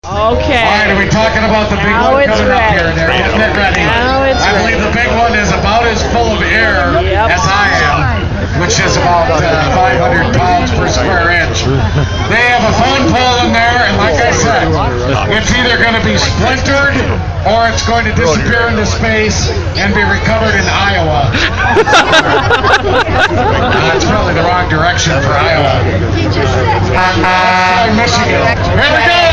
Okay. All right, are we talking about the big Now one it's coming up ready. here? They're getting it ready. Now it's I believe the big one is about as full of air Yep. as I am, which is about 500 pounds per square inch. They have a phone pole in there, and like I said, it's either going to be splintered or it's going to disappear into space and be recovered in Iowa. That's probably the wrong direction for Iowa. Michigan. Here we go.